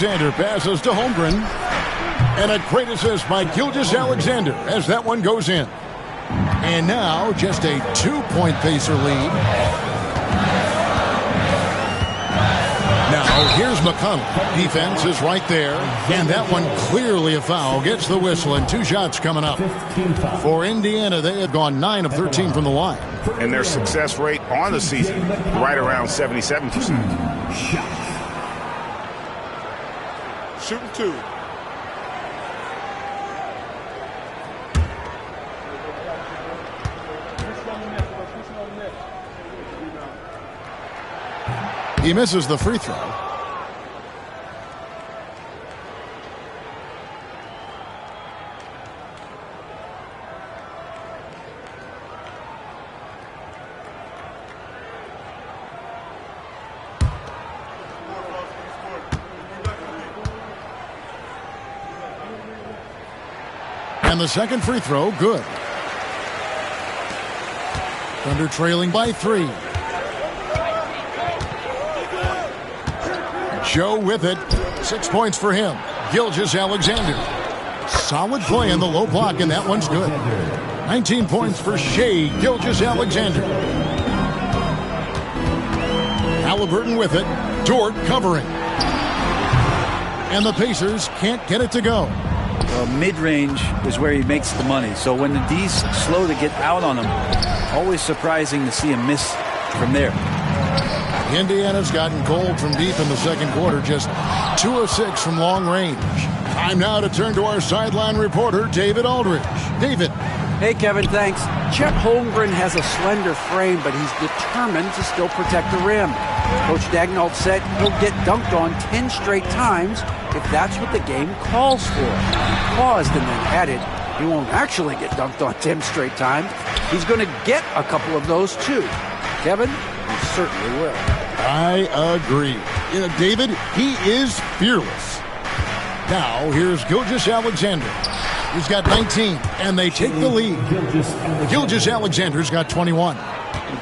Alexander passes to Holmgren. And a great assist by Gilgeous-Alexander as that one goes in. And now just a 2-point Pacer lead. Now here's McConnell. Defense is right there. And that one clearly a foul. Gets the whistle and 2 shots coming up. For Indiana, they have gone 9 of 13 from the line. And their success rate on the season, right around 77%. Shooting 2. He misses the free throw. And the second free throw, good. Thunder trailing by 3. Joe with it. 6 points for him. Gilgeous-Alexander. Solid play in the low block, and that one's good. 19 points for Shai Gilgeous-Alexander. Halliburton with it. Dort covering. And the Pacers can't get it to go. Well, mid-range is where he makes the money. So when the D's slow to get out on him, always surprising to see him miss from there. Indiana's gotten cold from deep in the second quarter, just 2 of 6 from long range. Time now to turn to our sideline reporter, David Aldridge. David. Hey, Kevin, thanks. Chet Holmgren has a slender frame, but he's determined to still protect the rim. Coach Daigneault said he'll get dunked on 10 straight times if that's what the game calls for. He paused and then added, he won't actually get dunked on 10 straight times. He's going to get a couple of those, too. Kevin, he certainly will. I agree. You know, David, he is fearless. Now, here's Gilgeous-Alexander. He's got 19, and they take the lead. Gilgeous-Alexander's got 21.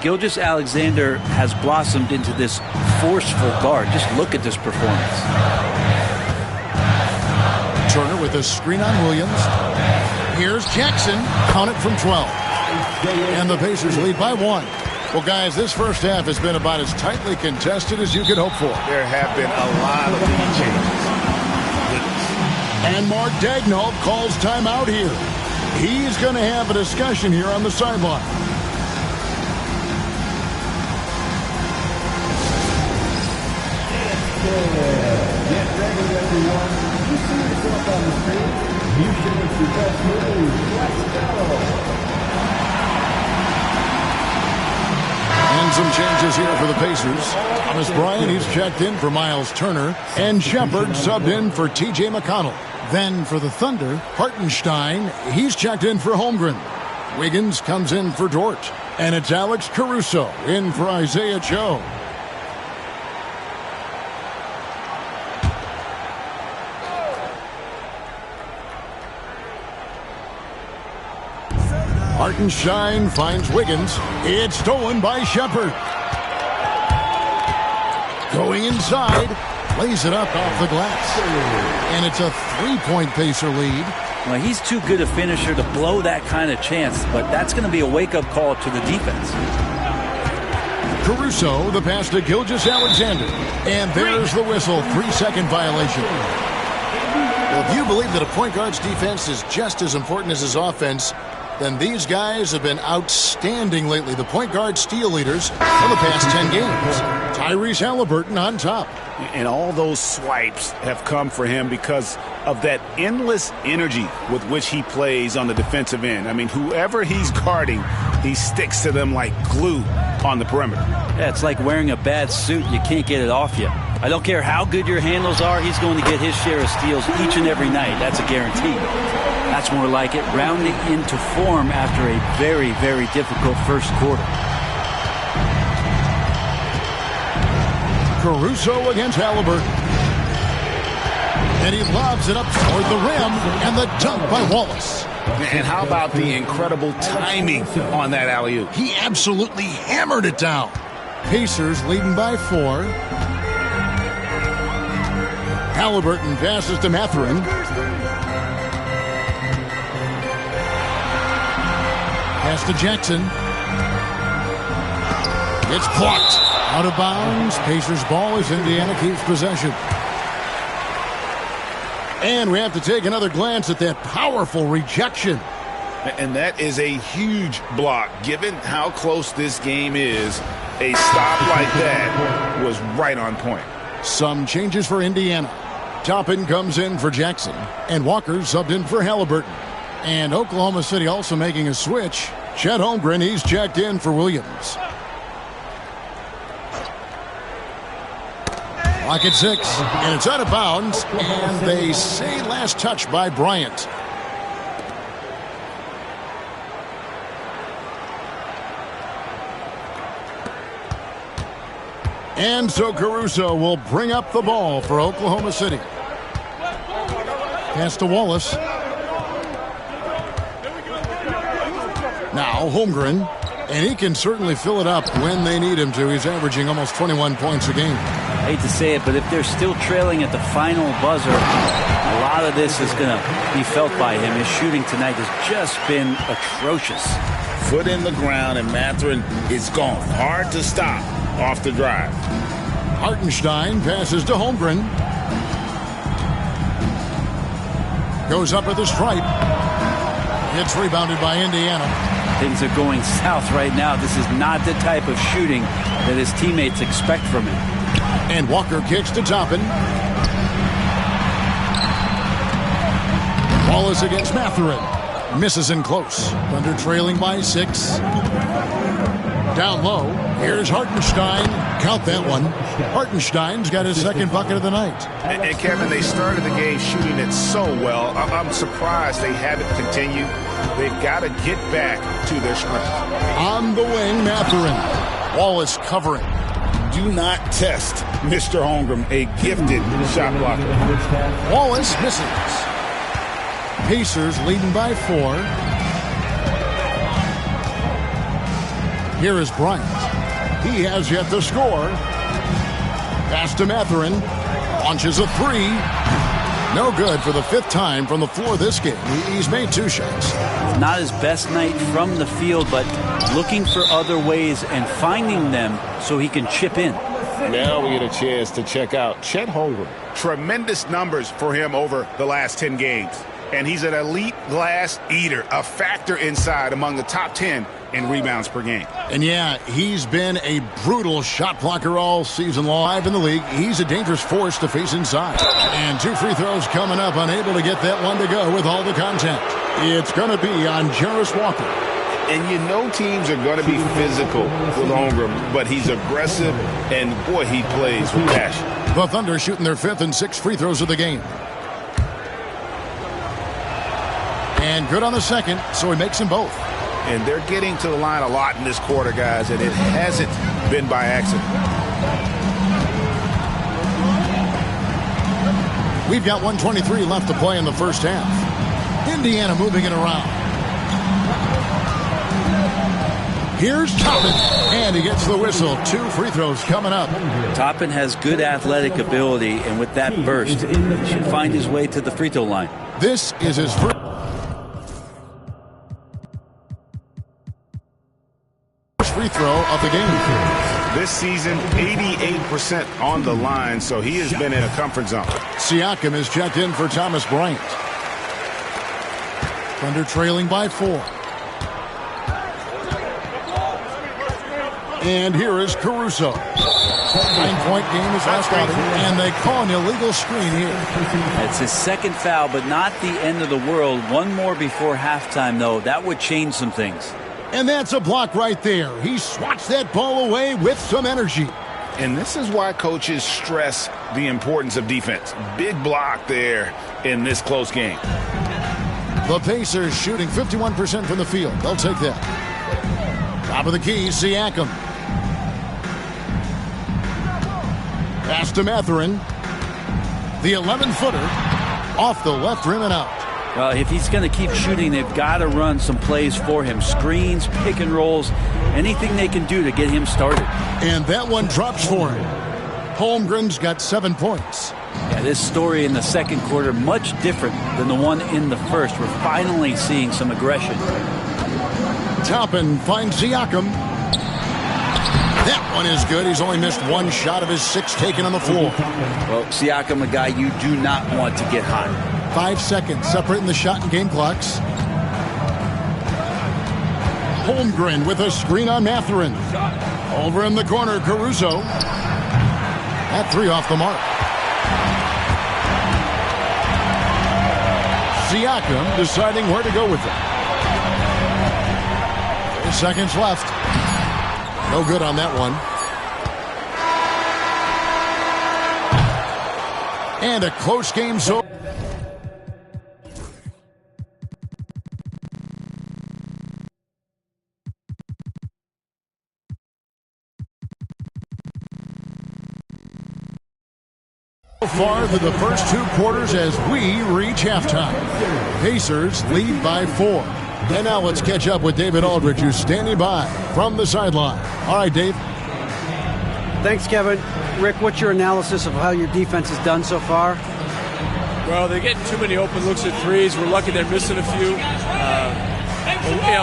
Gilgeous-Alexander has blossomed into this forceful guard. Just look at this performance. Turner with a screen on Williams. Here's Jackson. Count it from 12. And the Pacers lead by 1. Well, guys, this first half has been about as tightly contested as you could hope for. There have been a lot of lead changes. And Mark Daigneault calls timeout here. He's going to have a discussion here on the sideline. Get ready, everyone. You see yourself on the screen. You should make your best move. Let's go. And some changes here for the Pacers. Thomas Bryant, he's checked in for Miles Turner. And Shepard subbed in for T.J. McConnell. Then for the Thunder, Hartenstein, he's checked in for Holmgren. Wiggins comes in for Dort. And it's Alex Caruso in for Isaiah Joe. Hartenstein finds Wiggins. It's stolen by Shepard. Going inside. Lays it up off the glass. And it's a 3-point Pacer lead. Well, he's too good a finisher to blow that kind of chance, but that's going to be a wake-up call to the defense. Caruso, the pass to Gilgeous-Alexander. And there's the whistle. 3-second violation. Well, if you believe that a point guard's defense is just as important as his offense, then these guys have been outstanding lately. The point guard steal leaders for the past 10 games. Tyrese Halliburton on top. And all those swipes have come for him because of that endless energy with which he plays on the defensive end. I mean, whoever he's guarding, he sticks to them like glue on the perimeter. Yeah, it's like wearing a bad suit. You can't get it off you. I don't care how good your handles are, he's going to get his share of steals each and every night. That's a guarantee. That's more like it, rounding into form after a very, very difficult first quarter. Caruso against Halliburton. And he lobs it up toward the rim, and the dunk by Wallace. And how about the incredible timing on that alley-oop? He absolutely hammered it down. Pacers leading by 4. Halliburton passes to Mathurin. Pass to Jackson. It's blocked. Out of bounds. Pacers ball as Indiana keeps possession. And we have to take another glance at that powerful rejection. And that is a huge block. Given how close this game is, a stop like that was right on point. Some changes for Indiana. Toppin comes in for Jackson, and Walker subbed in for Halliburton. And Oklahoma City also making a switch. Chet Holmgren, he's checked in for Williams. Clock at 6, and it's out of bounds, and they say last touch by Bryant. And so Caruso will bring up the ball for Oklahoma City. Pass to Wallace. Now Holmgren, and he can certainly fill it up when they need him to. He's averaging almost 21 points a game. I hate to say it, but if they're still trailing at the final buzzer, a lot of this is going to be felt by him. His shooting tonight has just been atrocious. Foot in the ground, and Mathurin is gone. Hard to stop off the drive. Hartenstein passes to Holmgren. Goes up at the stripe. It's rebounded by Indiana. Things are going south right now. This is not the type of shooting that his teammates expect from him. And Walker kicks to Toppin. Wallace against Mathurin. Misses in close. Thunder trailing by 6. Down low. Here's Hartenstein. Count that one. Hartenstein's got his second bucket of the night. And Kevin, they started the game shooting it so well. I'm surprised they haven't continued. They've got to get back to their strength. On the wing, Mathurin. Wallace covering. Do not test Mr. Holmgren, a gifted shot blocker. Wallace misses. Pacers leading by 4. Here is Bryant. He has yet to score. Pass to Mathurin. Launches a 3. No good for the 5th time from the floor this game. He's made 2 shots. Not his best night from the field, but looking for other ways and finding them so he can chip in. Now we get a chance to check out Chet Holmgren. Tremendous numbers for him over the last 10 games. And he's an elite glass eater, a factor inside among the top 10 in rebounds per game. And yeah, he's been a brutal shot blocker all season long. In the league, he's a dangerous force to face inside. And 2 free throws coming up, unable to get that one to go with all the contact. It's going to be on Jarace Walker. And you know teams are going to be physical with Holmgren, but he's aggressive, and boy, he plays with passion. The Thunder shooting their 5th and 6th free throws of the game. And good on the second, so he makes them both. And they're getting to the line a lot in this quarter, guys, and it hasn't been by accident. We've got 1:23 left to play in the first half. Indiana moving it around. Here's Toppin, and he gets the whistle. 2 free throws coming up. Toppin has good athletic ability, and with that burst, he should find his way to the free throw line. This is his first free throw of the game. This season, 88% on the line, so he has been in a comfort zone. Siakam is checked in for Thomas Bryant. Thunder trailing by 4. And here is Caruso. 9-point game is last outing, and they call an illegal screen here. It's his second foul, but not the end of the world. One more before halftime, though. That would change some things. And that's a block right there. He swats that ball away with some energy. And this is why coaches stress the importance of defense. Big block there in this close game. The Pacers shooting 51% from the field. They'll take that. Top of the key, Siakam. Pass to Mathurin. The 11-footer off the left rim and out. Well, if he's going to keep shooting, they've got to run some plays for him. Screens, pick and rolls, anything they can do to get him started. And that one drops for him. Holmgren's got 7 points. Yeah, this story in the second quarter, much different than the one in the first. We're finally seeing some aggression. Toppin finds Siakam. That one is good. He's only missed one shot of his 6 taken on the floor. Well, Siakam, a guy you do not want to get hot. 5 seconds separating the shot and game clocks. Holmgren with a screen on Mathurin. Over in the corner, Caruso. That 3 off the mark. Siakam deciding where to go with it. 3 seconds left. No good on that one. And a close game so. So far through the first 2 quarters as we reach halftime. Pacers lead by 4. And now let's catch up with David Aldridge, who's standing by from the sideline. All right, Dave. Thanks, Kevin. Rick, what's your analysis of how your defense has done so far? Well, they're getting too many open looks at threes. We're lucky they're missing a few.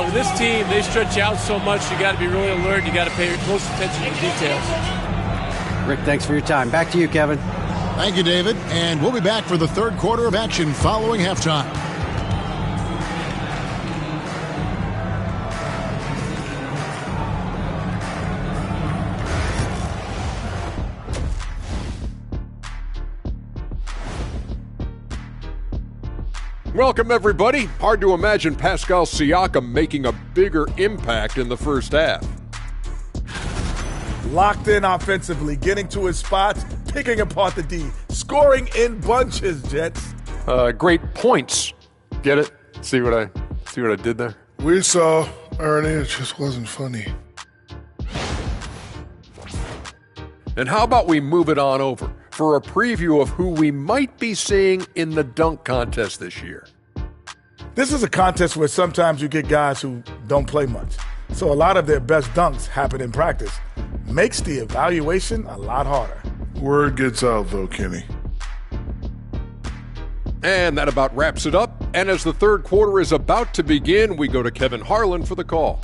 With this team, they stretch out so much. You got to be really alert. You got to pay close attention to the details. Rick, thanks for your time. Back to you, Kevin. Thank you, David. And we'll be back for the third quarter of action following halftime. Welcome, everybody. Hard to imagine Pascal Siakam making a bigger impact in the first half. Locked in offensively, getting to his spots, picking apart the D, scoring in bunches, Jets. Great points. Get it? See what I did there? We saw, Ernie, it just wasn't funny. And how about we move it on over for a preview of who we might be seeing in the dunk contest this year. This is a contest where sometimes you get guys who don't play much. So a lot of their best dunks happen in practice. Makes the evaluation a lot harder. Word gets out, though, Kenny. And that about wraps it up. And as the third quarter is about to begin, we go to Kevin Harlan for the call.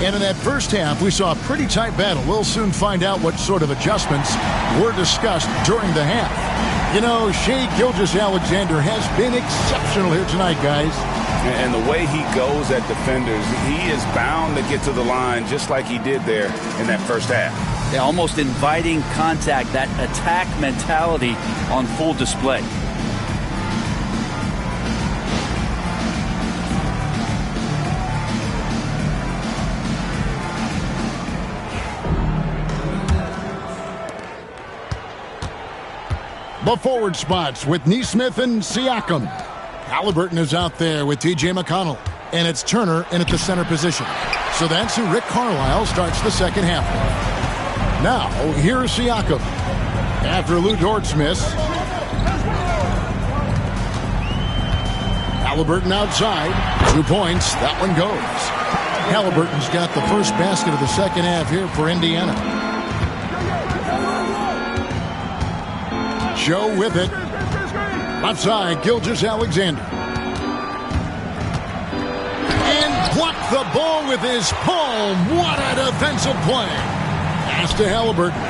And in that first half, we saw a pretty tight battle. We'll soon find out what sort of adjustments were discussed during the half. You know, Shai Gilgeous-Alexander has been exceptional here tonight, guys. And the way he goes at defenders, he is bound to get to the line just like he did there in that first half. Yeah, almost inviting contact, that attack mentality on full display. The forward spots with Nesmith and Siakam. Halliburton is out there with T.J. McConnell. And it's Turner in at the center position. So that's who Rick Carlisle starts the second half with. Now, here's Siakam. After Lou Dort miss. Halliburton outside. 2 points. That one goes. Halliburton's got the first basket of the second half here for Indiana. Joe with it. Left side, Gilgeous-Alexander. And blocked the ball with his palm. What a defensive play. Pass to Halliburton.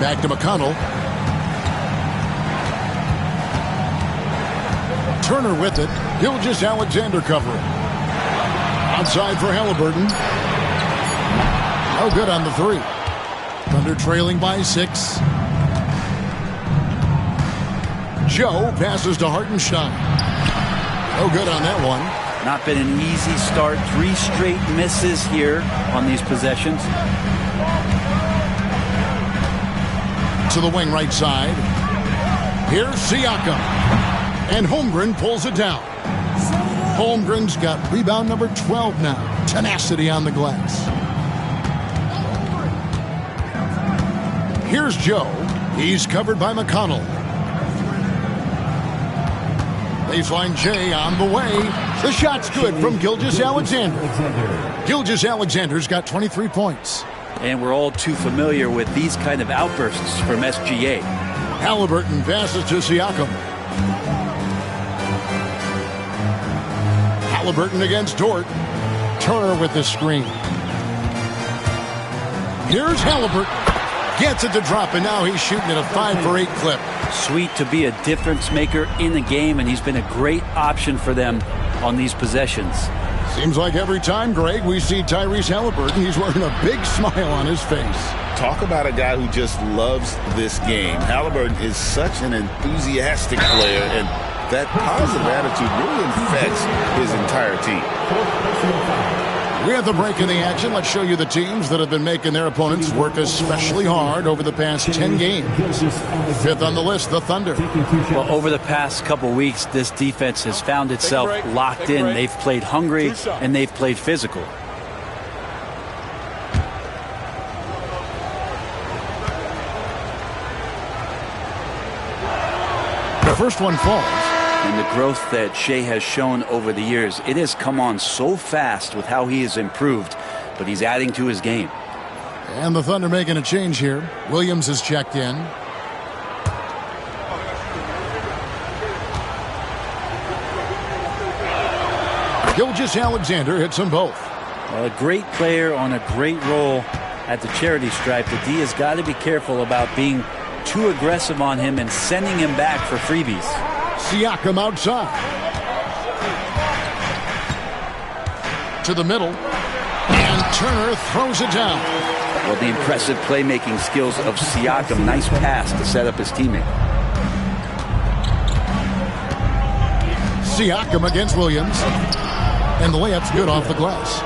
Back to McConnell. Turner with it. Gilgeous-Alexander covering. Outside for Halliburton. No good on the 3. Thunder trailing by 6. Joe passes to Hartenstein. No good on that one. Not been an easy start. 3 straight misses here on these possessions. To the wing right side. Here's Siakam. And Holmgren pulls it down. Holmgren's got rebound number 12 now. Tenacity on the glass. Here's Joe. He's covered by McConnell. Baseline J on the way. The shot's good from Gilgeous-Alexander. Gilgeous-Alexander's got 23 points. And we're all too familiar with these kind of outbursts from SGA. Halliburton passes to Siakam. Halliburton against Dort. Turner with the screen. Here's Halliburton. Gets it to drop, and now he's shooting at a 5-for-8 clip. Sweet to be a difference maker in the game, and he's been a great option for them on these possessions. Seems like every time, Greg, we see Tyrese Halliburton, he's wearing a big smile on his face. Talk about a guy who just loves this game. Halliburton is such an enthusiastic player, and that positive attitude really infects his entire team. We have the break in the action. Let's show you the teams that have been making their opponents work especially hard over the past 10 games. Fifth on the list, the Thunder. Well, over the past couple weeks, this defense has found itself locked in. They've played hungry, and they've played physical. The first one falls. And the growth that Shea has shown over the years, it has come on so fast with how he has improved, but he's adding to his game. And the Thunder making a change here. Williams is checked in. Gilgeous-Alexander hits them both. Well, a great player on a great role at the charity stripe. The D has got to be careful about being too aggressive on him and sending him back for freebies. Siakam outside. To the middle. And Turner throws it down. Well, the impressive playmaking skills of Siakam. Nice pass to set up his teammate. Siakam against Williams. And the layup's good off the glass.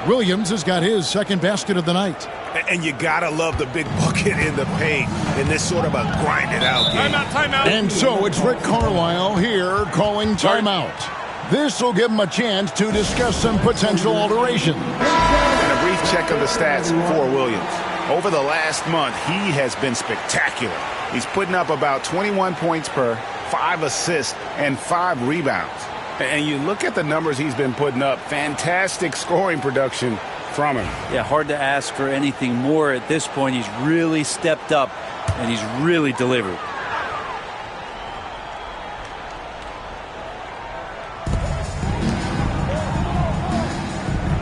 Williams has got his second basket of the night. And you gotta love the big bucket in the paint in this sort of a grinded-out game. Timeout. And so it's Rick Carlisle here calling timeout. This will give him a chance to discuss some potential alterations. And a brief check of the stats for Williams. Over the last month, he has been spectacular. He's putting up about 21 points per, 5 assists, and 5 rebounds. And you look at the numbers he's been putting up, fantastic scoring production from him. Yeah, hard to ask for anything more at this point. He's really stepped up, and he's really delivered.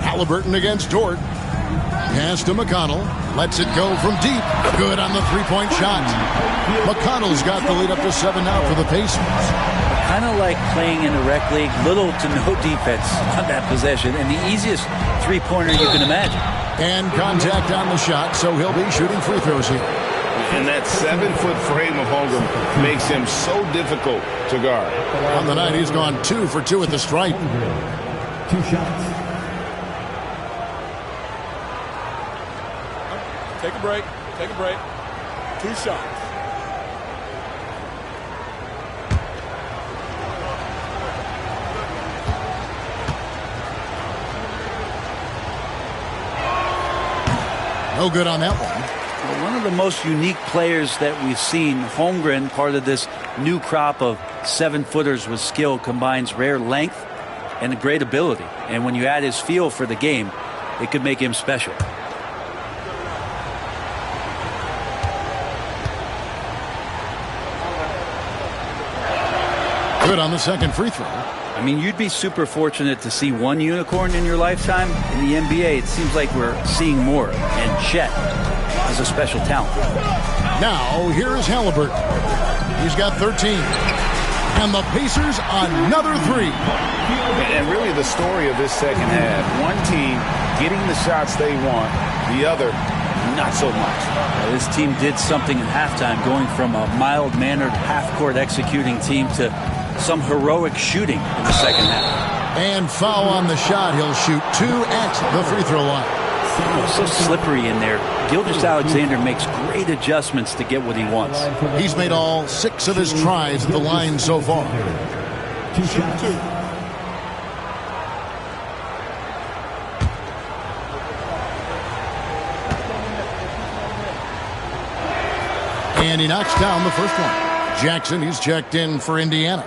Halliburton against Dort. Pass to McConnell. Lets it go from deep. Good on the three-point shot. McConnell's got the lead up to 7 now for the Pacers. Kind of like playing in a rec league, little to no defense on that possession, and the easiest three-pointer you can imagine. And contact on the shot, so he'll be shooting free throws here. And that 7-foot frame of Holmgren makes him so difficult to guard. On the night, he's gone 2 for 2 at the stripe. 2 shots. Take a break. 2 shots. No good on that one. Well, one of the most unique players that we've seen, Holmgren, part of this new crop of 7-footers with skill, combines rare length and a great ability. And when you add his feel for the game, it could make him special. Good on the second free throw. I mean, you'd be super fortunate to see one unicorn in your lifetime. In the NBA, it seems like we're seeing more. And Chet is a special talent. Now, here's Halliburton. He's got 13. And the Pacers, another 3. And really the story of this second half, one team getting the shots they want, the other not so much. This team did something at halftime, going from a mild-mannered half-court executing team to some heroic shooting in the second half. And foul on the shot. He'll shoot 2 at the free throw line. So slippery in there. Gilgeous-Alexander makes great adjustments to get what he wants. He's made all 6 of his tries at the line so far. 2 shots. And he knocks down the first one. Jackson, he's checked in for Indiana.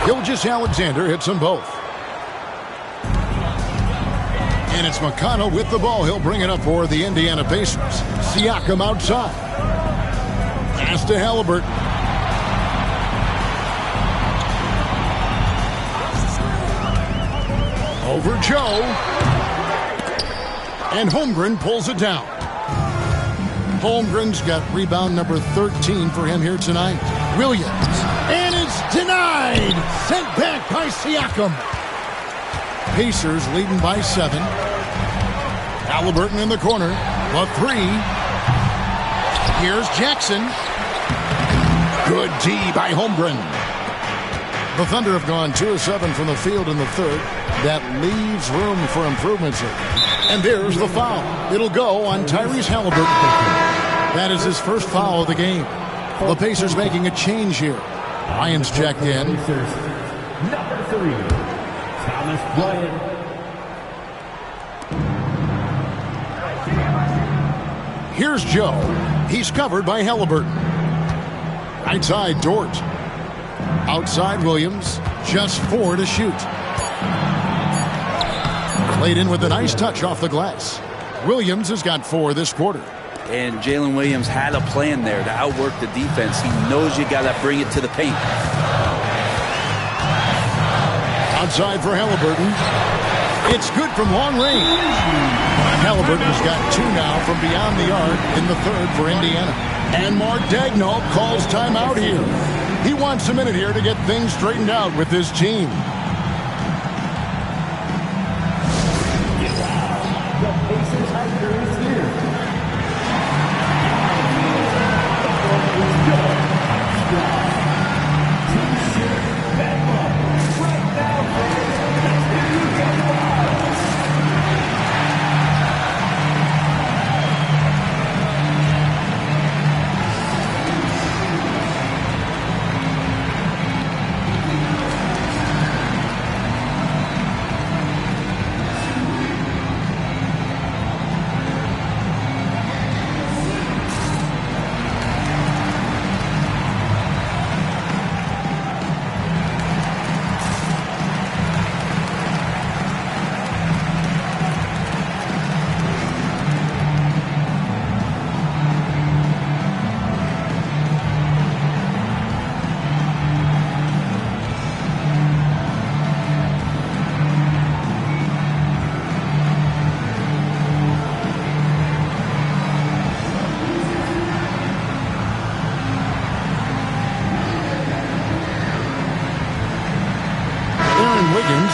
Gilgeous-Alexander hits them both. And it's McConnell with the ball. He'll bring it up for the Indiana Pacers. Siakam outside. Pass to Halliburton. Over Joe. And Holmgren pulls it down. Holmgren's got rebound number 13 for him here tonight. Williams. And it's denied. Sent back by Siakam. Pacers leading by 7. Halliburton in the corner. The 3. Here's Jackson. Good D by Holmgren. The Thunder have gone 2 of 7 from the field in the third. That leaves room for improvements here. And there's the foul. It'll go on Tyrese Halliburton. That is his first foul of the game. The Pacers making a change here. Lyons checked in. Number 3, Thomas Bryant. Here's Joe. He's covered by Halliburton. Right side, Dort. Outside, Williams. Just 4 to shoot. Played in with a nice touch off the glass. Williams has got 4 this quarter. And Jalen Williams had a plan there to outwork the defense. He knows you got to bring it to the paint. Outside for Halliburton. It's good from long range. Halliburton's got 2 now from beyond the arc in the third for Indiana. And Mark Daigneault calls timeout here. He wants a minute here to get things straightened out with his team. The Pacers hiker is here.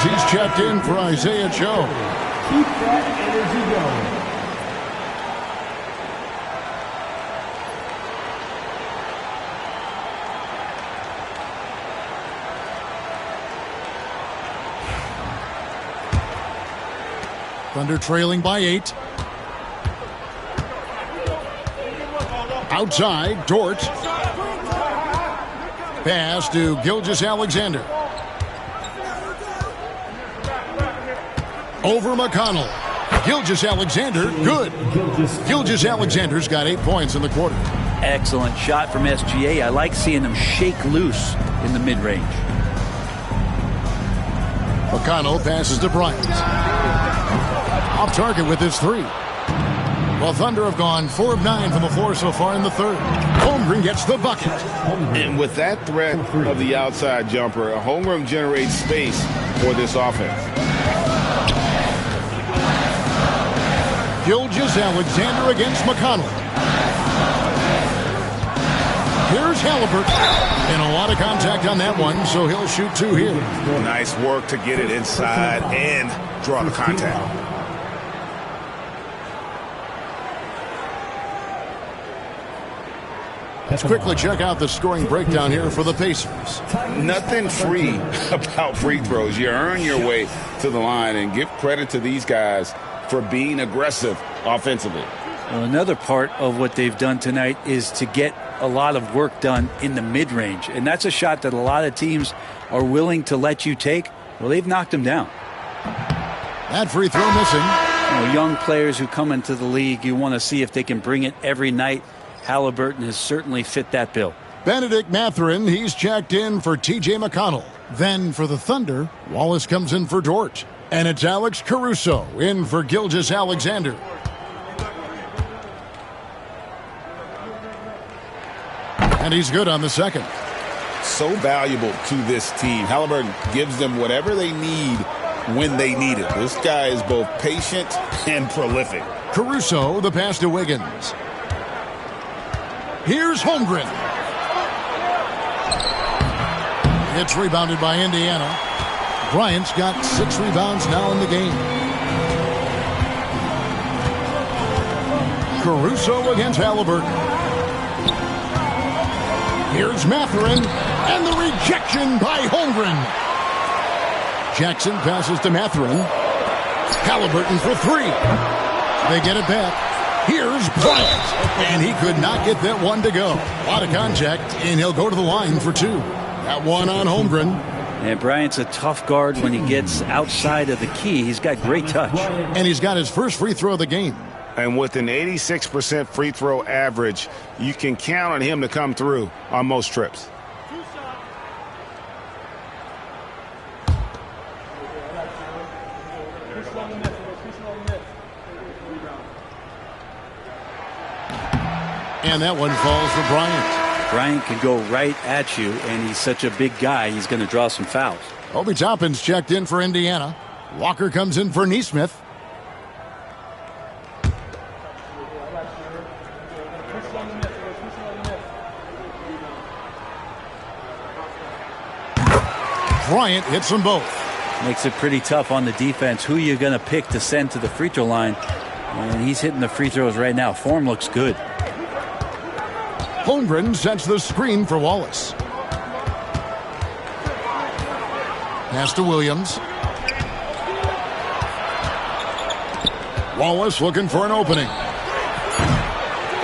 He's checked in for Isaiah Joe. Keep that energy going. Thunder trailing by 8. Outside, Dort. Pass to Gilgeous-Alexander. Over McConnell. Gilgeous-Alexander, good. Gilgeous-Alexander's got 8 points in the quarter. Excellent shot from SGA. I like seeing him shake loose in the mid-range. McConnell passes to Bryant. Off target with his 3. Well, Thunder have gone 4 of 9 from the floor so far in the third. Holmgren gets the bucket. And with that threat of the outside jumper, Holmgren generates space for this offense. Gilgeous-Alexander against McConnell. Here's Halliburton. And a lot of contact on that one, so he'll shoot 2 here. Nice work to get it inside and draw the contact. Let's quickly check out the scoring breakdown here for the Pacers. Nothing free about free throws. You earn your way to the line, and give credit to these guys for being aggressive offensively. Well, another part of what they've done tonight is to get a lot of work done in the mid-range, and that's a shot that a lot of teams are willing to let you take. Well, they've knocked him down. That free throw missing. Young players who come into the league, you want to see if they can bring it every night. Halliburton has certainly fit that bill. Benedict Mathurin, he's checked in for T.J. McConnell. Then for the Thunder, Wallace comes in for Dort. And it's Alex Caruso in for Gilgeous-Alexander. And he's good on the second. So valuable to this team. Halliburton gives them whatever they need when they need it. This guy is both patient and prolific. Caruso, the pass to Wiggins. Here's Holmgren. It's rebounded by Indiana. Bryant's got 6 rebounds now in the game. Caruso against Halliburton. Here's Mathurin, and the rejection by Holmgren. Jackson passes to Mathurin. Halliburton for 3. They get it back. Here's Bryant, and he could not get that one to go. A lot of contact, and he'll go to the line for 2. That one on Holmgren. And Bryant's a tough guard when he gets outside of the key. He's got great touch. And he's got his first free throw of the game. And with an 86% free throw average, you can count on him to come through on most trips. And that one falls for Bryant. Bryant can go right at you, and he's such a big guy, he's going to draw some fouls. Obi Toppin's checked in for Indiana. Walker comes in for Nesmith. Bryant hits them both. Makes it pretty tough on the defense. Who you're going to pick to send to the free throw line. And he's hitting the free throws right now. Form looks good. Holmgren sets the screen for Wallace. Pass to Williams. Wallace looking for an opening.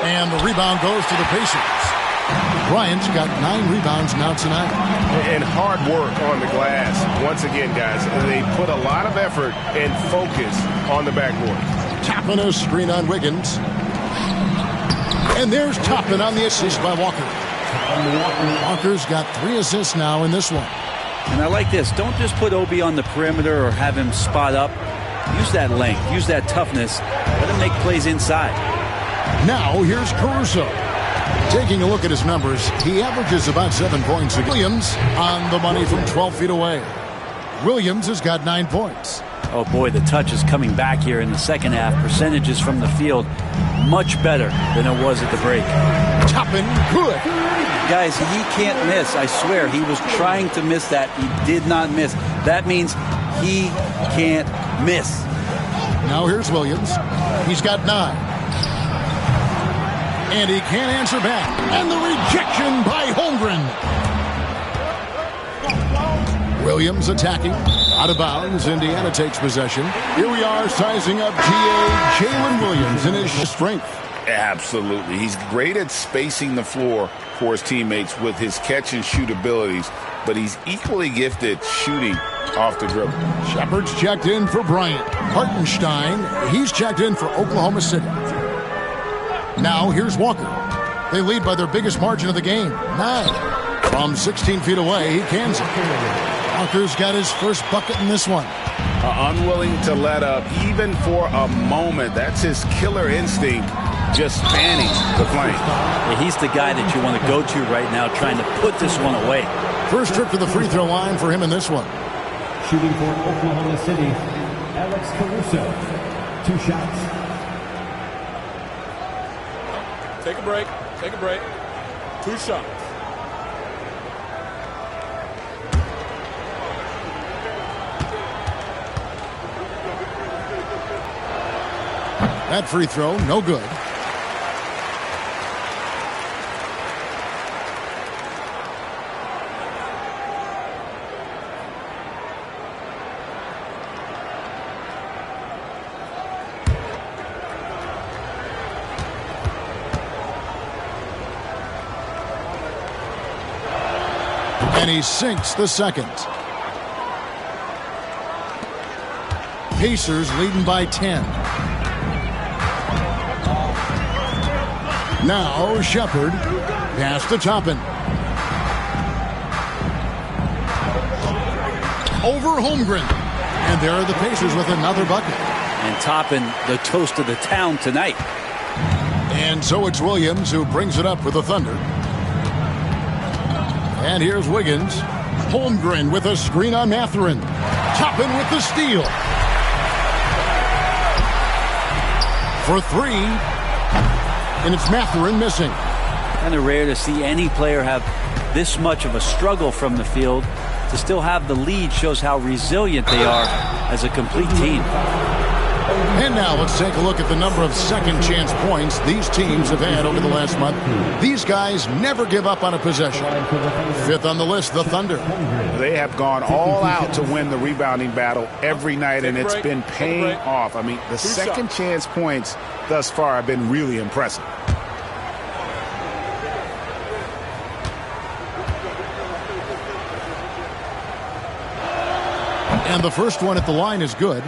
And the rebound goes to the Pacers. Bryant's got 9 rebounds now tonight. And hard work on the glass. Once again, guys, they put a lot of effort and focus on the backboard. Toppin a screen on Wiggins. And there's Toppin on the assist by Walker. Walker's got 3 assists now in this one. And I like this. Don't just put Obi on the perimeter or have him spot up. Use that length. Use that toughness. Let him make plays inside. Now here's Caruso. Taking a look at his numbers, he averages about 7 points. Williams on the money from 12 feet away. Williams has got 9 points. Oh boy, the touch is coming back here in the second half. Percentages from the field much better than it was at the break. Toppin, good. Guys, he can't miss. I swear, he was trying to miss that. He did not miss. That means he can't miss. Now here's Williams. He's got 9. And he can't answer back. And the rejection by Holmgren. Williams attacking. Out of bounds. Indiana takes possession. Here we are sizing up Jalen Williams in his strength. Absolutely. He's great at spacing the floor for his teammates with his catch and shoot abilities, but he's equally gifted shooting off the dribble. Shepard's checked in for Bryant. Hartenstein, he's checked in for Oklahoma City. Now here's Walker. They lead by their biggest margin of the game, 9. From 16 feet away, he cans it. Walker's got his first bucket in this one. Unwilling to let up even for a moment. That's his killer instinct, just fanning the flame. Yeah, he's the guy that you want to go to right now, trying to put this one away. First trip to the free throw line for him in this one. Shooting for Oklahoma City, Alex Caruso. 2 shots. Take a break. Take a break. 2 shots. That free throw, no good. And he sinks the second. Pacers leading by 10. Now Shepherd. Pass to Toppin. Over Holmgren. And there are the Pacers with another bucket. And Toppin, the toast of the town tonight. And so it's Williams who brings it up for the Thunder. And here's Wiggins. Holmgren with a screen on Mathurin. Toppin with the steal. For three. And it's Mathurin missing. Kind of rare to see any player have this much of a struggle from the field. To still have the lead shows how resilient they are as a complete team. And now let's take a look at the number of second chance points these teams have had over the last month. These guys never give up on a possession. Fifth on the list, the Thunder. They have gone all out to win the rebounding battle every night, and it's been paying off. I mean, the second chance points thus far have been really impressive. And the first one at the line is good.